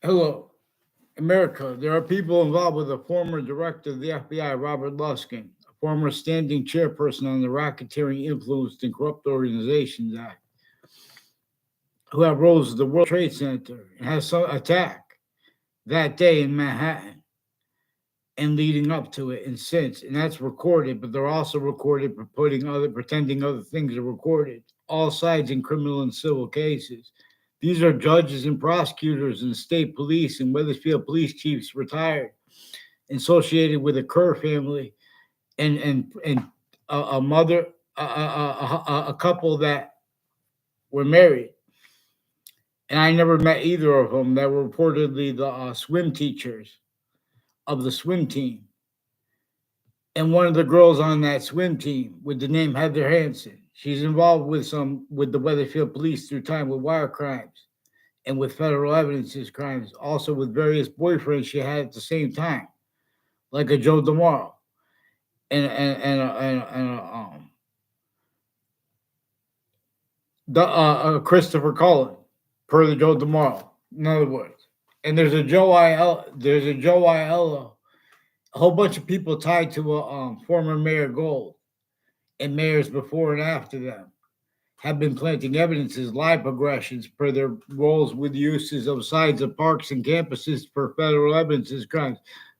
Hello, America. There are people involved with a former director of the FBI, Robert Luskin, a former standing chairperson on the Racketeering Influenced and Corrupt Organizations Act, who have roles at the World Trade Center and has some attack that day in Manhattan and leading up to it and since. And that's recorded, but they're also recorded for pretending other things are recorded. All sides in criminal and civil cases. These are judges and prosecutors and state police and Weathersfield police chiefs retired, associated with the Kerr family and a mother, a couple that were married. And I never met either of them that were reportedly the swim teachers of the swim team. And one of the girls on that swim team with the name Heather Hansen. She's involved with the Weatherfield police through time with wire crimes and with federal evidences crimes, also with various boyfriends she had at the same time, like a Joe DeMauro and Christopher Cullen, per the Joe DeMauro. In other words, and there's a Joe Aiello, a whole bunch of people tied to a former Mayor Gold and mayors before and after them have been planting evidences, live progressions per their roles with uses of sides of parks and campuses for federal evidences crimes,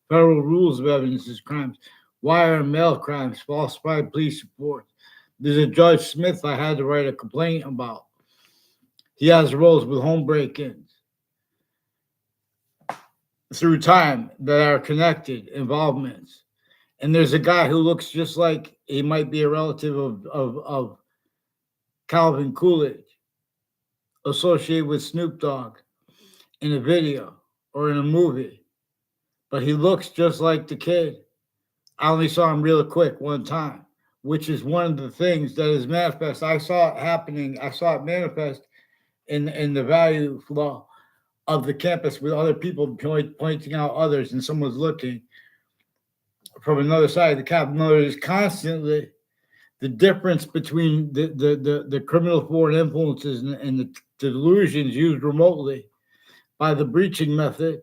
federal rules of evidences crimes, wire and mail crimes, falsified police reports. There's a Judge Smith I had to write a complaint about. He has roles with home break-ins through time that are connected involvements. And there's a guy who looks just like he might be a relative of Calvin Coolidge, associated with Snoop Dogg in a video or in a movie, but he looks just like the kid. I only saw him real quick one time, which is one of the things that is manifest. I saw it happening. I saw it manifest in the value flow of the campus with other people pointing out others, and someone's looking from another side of the cap. There's constantly the difference between the criminal foreign influences and the delusions used remotely by the breaching method,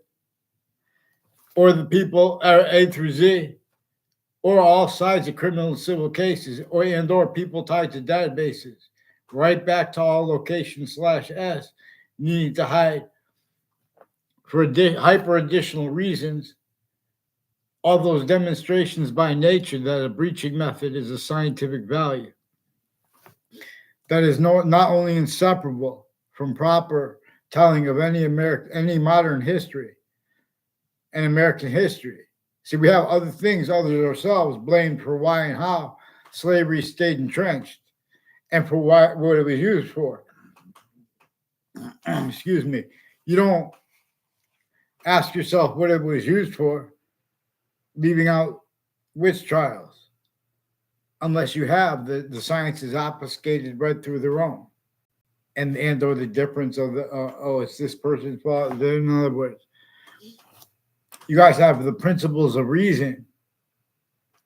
or the people A through Z, or all sides of criminal and civil cases, or people tied to databases, right back to all location/S, needing to hide for hyper additional reasons. All those demonstrations by nature that a breaching method is a scientific value that is not only inseparable from proper telling of any modern history and American history. See, we have other things other than ourselves blamed for why and how slavery stayed entrenched and for what it was used for. Excuse me. You don't ask yourself what it was used for, leaving out witch trials, unless you have the science is obfuscated right through their own. And or the difference of it's this person's fault. In other words, you guys have the principles of reason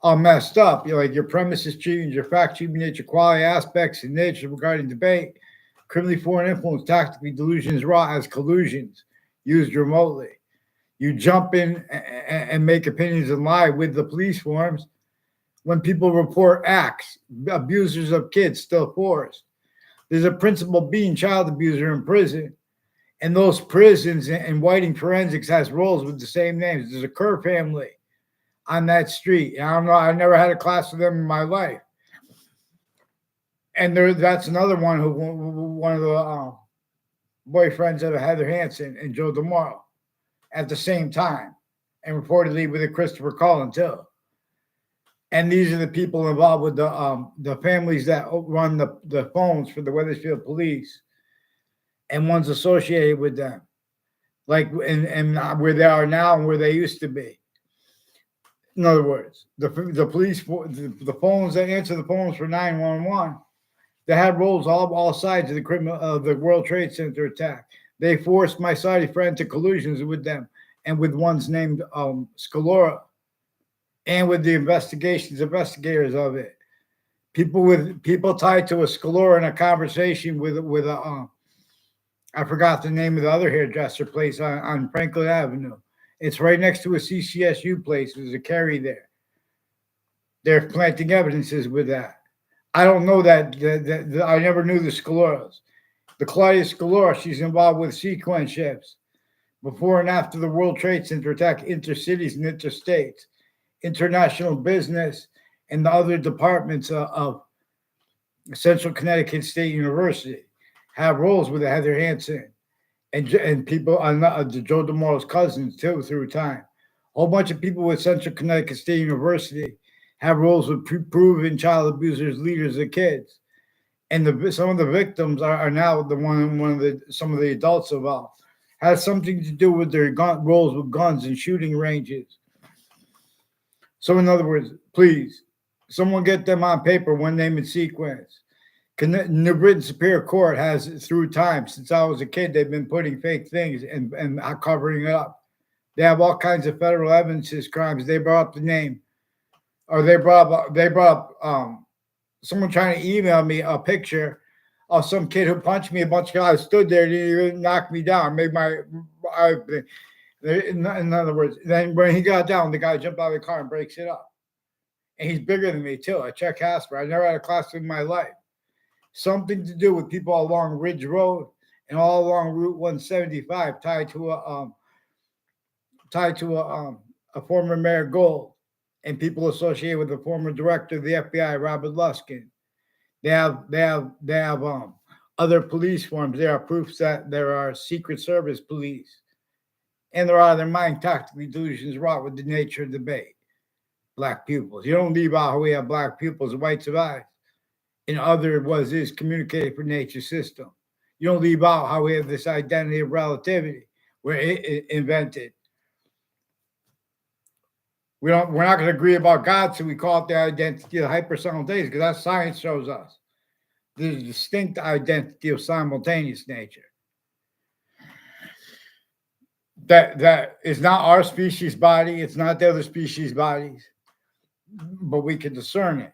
all messed up. You're like your premises change, your fact cheating nature, quality aspects and nature regarding debate, criminally foreign influence, tactically delusions raw as collusions used remotely. You jump in and make opinions and lie with the police forms when people report acts, abusers of kids still forced. There's a principal being child abuser in prison. And those prisons and Whiting Forensics has roles with the same names. There's a Kerr family on that street. I don't know. I never had a class with them in my life. And that's another one one of the boyfriends of Heather Hansen and Joe DeMauro at the same time, and reportedly with a Christopher Cullen too. And these are the people involved with the families that run the phones for the Weathersfield police, and ones associated with them, like and where they are now and where they used to be. In other words, the police, the phones that answer the phones for 911, they had roles all sides of the World Trade Center attack. They forced my Saudi friend to collusions with them and with ones named Scalora, and with the investigators of it. People tied to a Scalora in a conversation with I forgot the name of the other hairdresser place on Franklin Avenue. It's right next to a CCSU place. There's a carry there. They're planting evidences with that. I don't know that. I never knew the Scaloras. The Claudia Scalora, she's involved with sequence ships before and after the World Trade Center attack, intercities and interstates, international business, and the other departments of Central Connecticut State University have roles with Heather Hansen and people on the Joe DeMoro's cousins too through time. A whole bunch of people with Central Connecticut State University have roles with proven child abusers, leaders of kids, and some of the victims are now one of the some of the adults involved. Has something to do with their roles with guns and shooting ranges. So, in other words, please, someone get them on paper, one name and sequence. New Britain Superior Court has, through time, since I was a kid, they've been putting fake things and covering it up. They have all kinds of federal evidences, crimes. They brought up the name, or they brought up someone trying to email me a picture of some kid who punched me a bunch of guys stood there, didn't even knock me down, made my. I, in other words, then when he got down, the guy jumped out of the car and breaks it up. And he's bigger than me too. I check Casper. I never had a class in my life. Something to do with people along Ridge Road and all along Route 175, tied to a former Mayor Gold and people associated with the former director of the FBI, Robert Luskin. They have other police forms. There are proofs that there are Secret Service police, and there are their mind tactically delusions wrought with the nature of debate. Black pupils. You don't leave out how we have black pupils and whites of eyes. In other was is communicated for nature system. You don't leave out how we have this identity of relativity. We're invented. We're not going to agree about God, so we call it the identity of hyper-simultaneous, because that science shows us the distinct identity of simultaneous nature. That is not our species body, it's not the other species bodies, but we can discern it.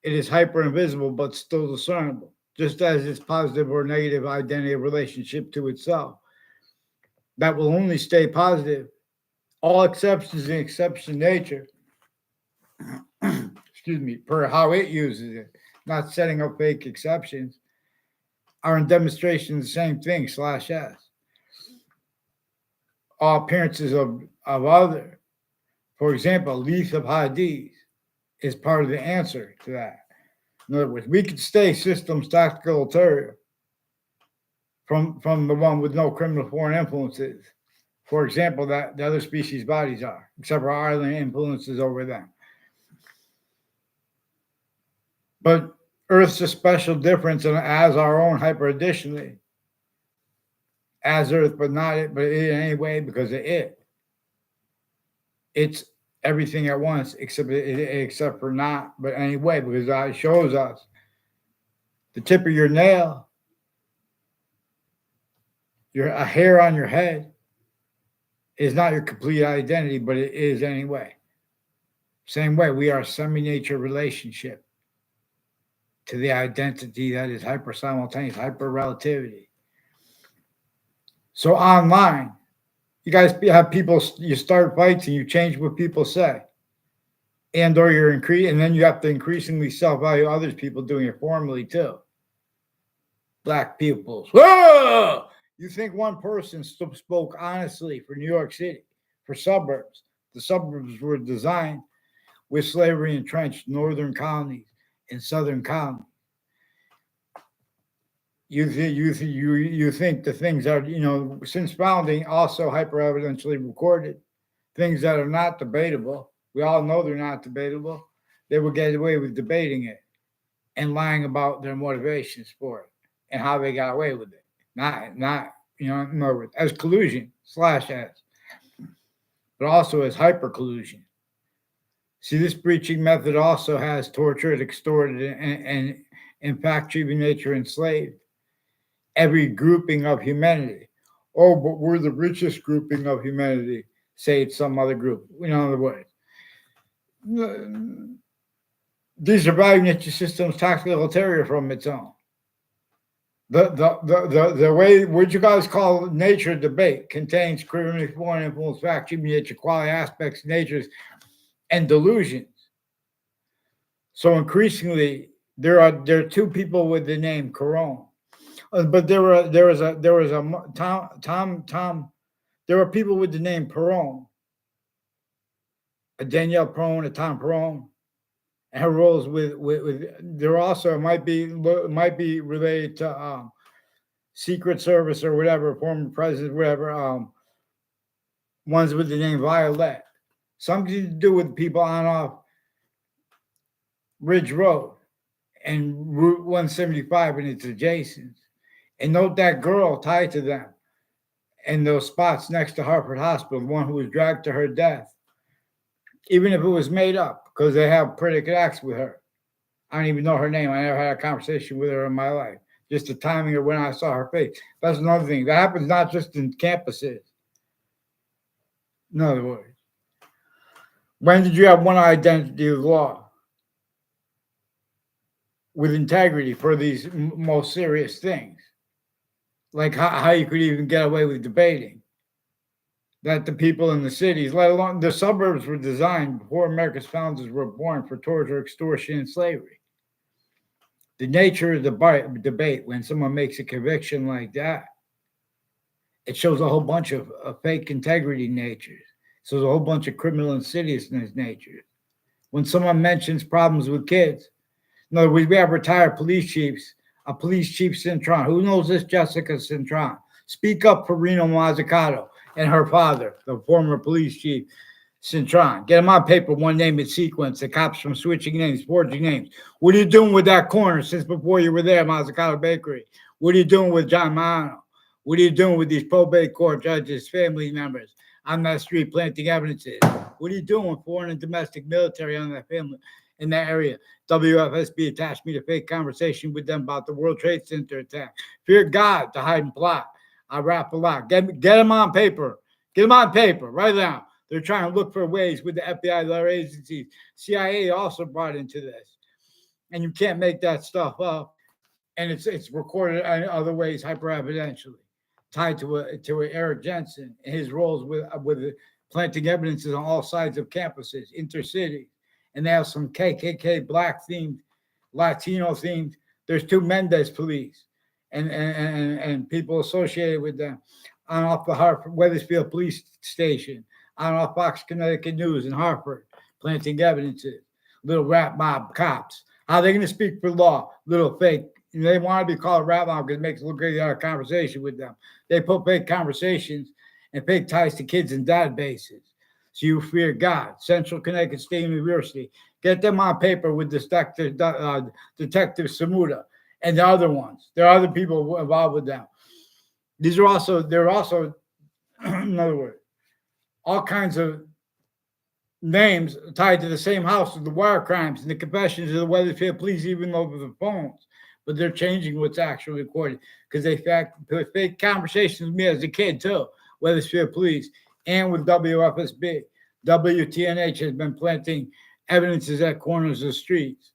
It is hyper invisible, but still discernible, just as its positive or negative identity relationship to itself. That will only stay positive. All exceptions in exception nature, excuse me, per how it uses it, not setting up fake exceptions, are in demonstration of the same thing, /s. All appearances of other, for example, Leaf of Hadith is part of the answer to that. In other words, we could stay systems tactical ulterior from the one with no criminal foreign influences. For example, that the other species bodies are, except for Ireland influences over them. But Earth's a special difference and as our own hyper additionally. As Earth, but not it, but in any way because of it. It's everything at once, except for not, but anyway, because it shows us the tip of your nail, a hair on your head is not your complete identity, but it is anyway. Same way, we are a semi-nature relationship to the identity that is hyper simultaneous, hyper relativity. So online, you guys have people, you start fights and you change what people say. And or you're and then you have to increasingly self-value others people doing it formally too. Black pupils. Whoa! You think one person spoke honestly for New York City, for suburbs. The suburbs were designed with slavery entrenched northern colonies and southern colonies. You think the things are, since founding, also hyper evidentially recorded, things that are not debatable. We all know they're not debatable. They will get away with debating it and lying about their motivations for it and how they got away with it. Not in other words, as collusion /as, but also as hyper collusion. See, this breaching method also has tortured, extorted, and in fact, even nature enslaved every grouping of humanity. Oh, but we're the richest grouping of humanity. Say it's some other group. In other words, these are value nature systems tactical ulterior from its own. The way what you guys call nature debate contains criminally foreign influence, facts, human nature, quality aspects, natures, and delusions. So increasingly, there are two people with the name Corone, but there was a Tom. There were people with the name Perone, a Danielle Perone, a Tom Perone, and her roles with there also might be related to Secret Service or whatever, former president, whatever. Ones with the name Violet, something to do with people on off Ridge Road and Route 175 and its adjacent. And note that girl tied to them in those spots next to Hartford Hospital, the one who was dragged to her death, even if it was made up, because they have predicate acts with her. I don't even know her name. I never had a conversation with her in my life. Just the timing of when I saw her face. That's another thing. That happens not just in campuses. In other words, when did you have one identity of law with integrity for these most serious things? Like how you could even get away with debating that the people in the cities, let alone the suburbs, were designed before America's founders were born for torture, extortion, and slavery. The nature of the debate when someone makes a conviction like that, it shows a whole bunch of fake integrity natures. It shows a whole bunch of criminal insidiousness natures. When someone mentions problems with kids, in other words, we have retired police chiefs, a police chief Cintron. Who knows this Jessica Cintron? Speak up for Reno Mazzucato and her father, the former police chief Cintron. Get them on paper, one name in sequence. The cops from switching names, forging names. What are you doing with that corner since before you were there, Mazzucato Bakery? What are you doing with John Mano? What are you doing with these probate court judges, family members on that street planting evidences? What are you doing with foreign and domestic military on that family in that area? WFSB attached me to fake conversation with them about the World Trade Center attack. Fear God to hide and plot. I rap a lot. Get them on paper. Get them on paper right now. They're trying to look for ways with the FBI, their agencies. CIA also brought into this. And you can't make that stuff up. And it's recorded in other ways, hyper evidentially, tied to Eric Jensen and his roles with planting evidences on all sides of campuses, intercities. And they have some KKK black themed, Latino themed. There's two Mendez police and people associated with them on off the Hartford Weathersfield Police Station, on off Fox Connecticut News in Hartford, planting evidences. Little rap mob cops. How are they going to speak for law? Little fake. They want to be called rap mob because it makes it look like they had a conversation with them. They put fake conversations and fake ties to kids in databases. So you fear God. Central Connecticut State University. Get them on paper with Detective Samuda and the other ones. There are other people involved with them. They're also, in other words, all kinds of names tied to the same house with the wire crimes and the confessions of the Weathersfield police, even over the phones. But they're changing what's actually recorded because they put fake conversations with me as a kid too, Weathersfield police and with WFSB. WTNH has been planting evidences at corners of streets.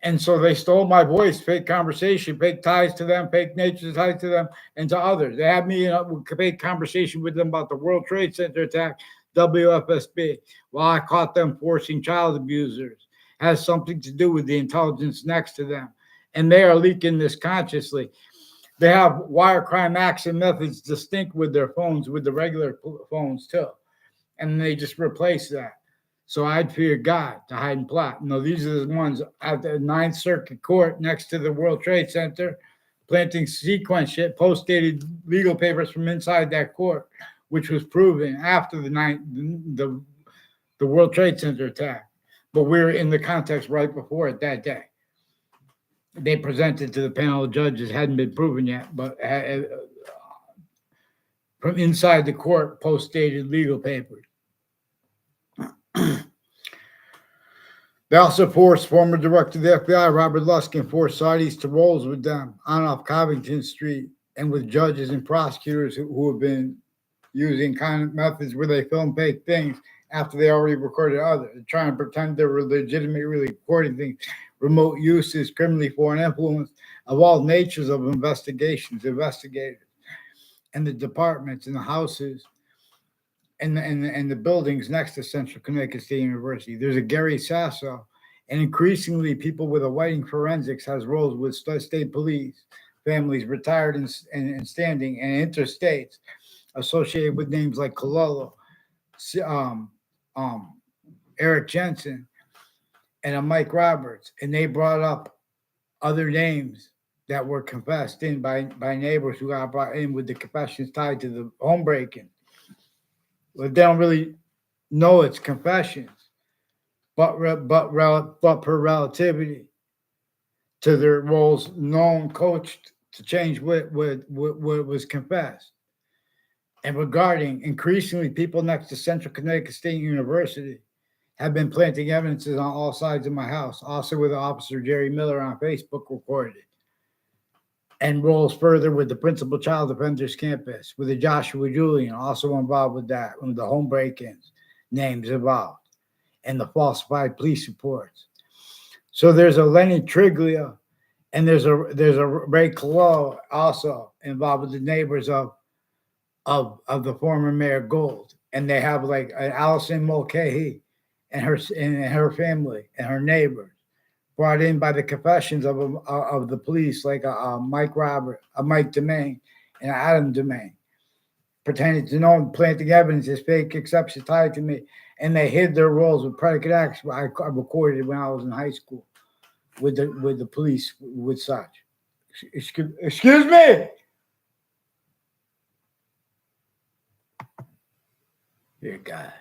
And so they stole my voice, fake conversation, fake ties to them, fake nature ties to them, and to others. They had me in a fake conversation with them about the World Trade Center attack, WFSB, while I caught them forcing child abusers. Has something to do with the intelligence next to them. And they are leaking this consciously. They have wire crime acts and methods distinct with their phones, with the regular phones too. And they just replace that. So I'd fear God to hide and plot. No, these are the ones at the Ninth Circuit Court next to the World Trade Center, planting sequence shit, post-dated legal papers from inside that court, which was proven after the World Trade Center attack. But we're in the context right before it that day. They presented to the panel of judges, hadn't been proven yet, but from inside the court, post-dated legal papers. They also forced former director of the FBI, Robert Luskin, forced Saudis to roles with them on off Covington Street and with judges and prosecutors who have been using kind of methods where they film fake things after they already recorded others. They're trying to pretend they were legitimately recording things. Remote uses, criminally foreign influence, of all natures of investigators, and the departments and the houses and the buildings next to Central Connecticut State University. There's a Gary Sasso, and increasingly people with a whiting forensics has roles with state police, families retired and standing, and interstates associated with names like Cololo, um, um, Eric Jensen, and a Mike Roberts, and they brought up other names that were confessed in by neighbors who got brought in with the confessions tied to the home breaking. But they don't really know it's confessions, but per relativity to their roles, known coached to change what was confessed. And regarding increasingly, people next to Central Connecticut State University have been planting evidences on all sides of my house, also with Officer Jerry Miller on Facebook recorded, and rolls further with the Principal Child Defenders Campus, with the Joshua Julian also involved with that, with the home break-ins, names involved, and the falsified police reports. So there's a Lenny Triglia, and there's a Ray Colo also involved with the neighbors of the former Mayor Gold, and they have like Allison Mulcahy and her family and her neighbors brought in by the confessions of the police, like Mike Robert, Mike Domain, and Adam Domain, pretending to know and planting evidence as fake exceptions tied to me, and they hid their roles with predicate acts I recorded when I was in high school with the police with such. Excuse me. Dear God.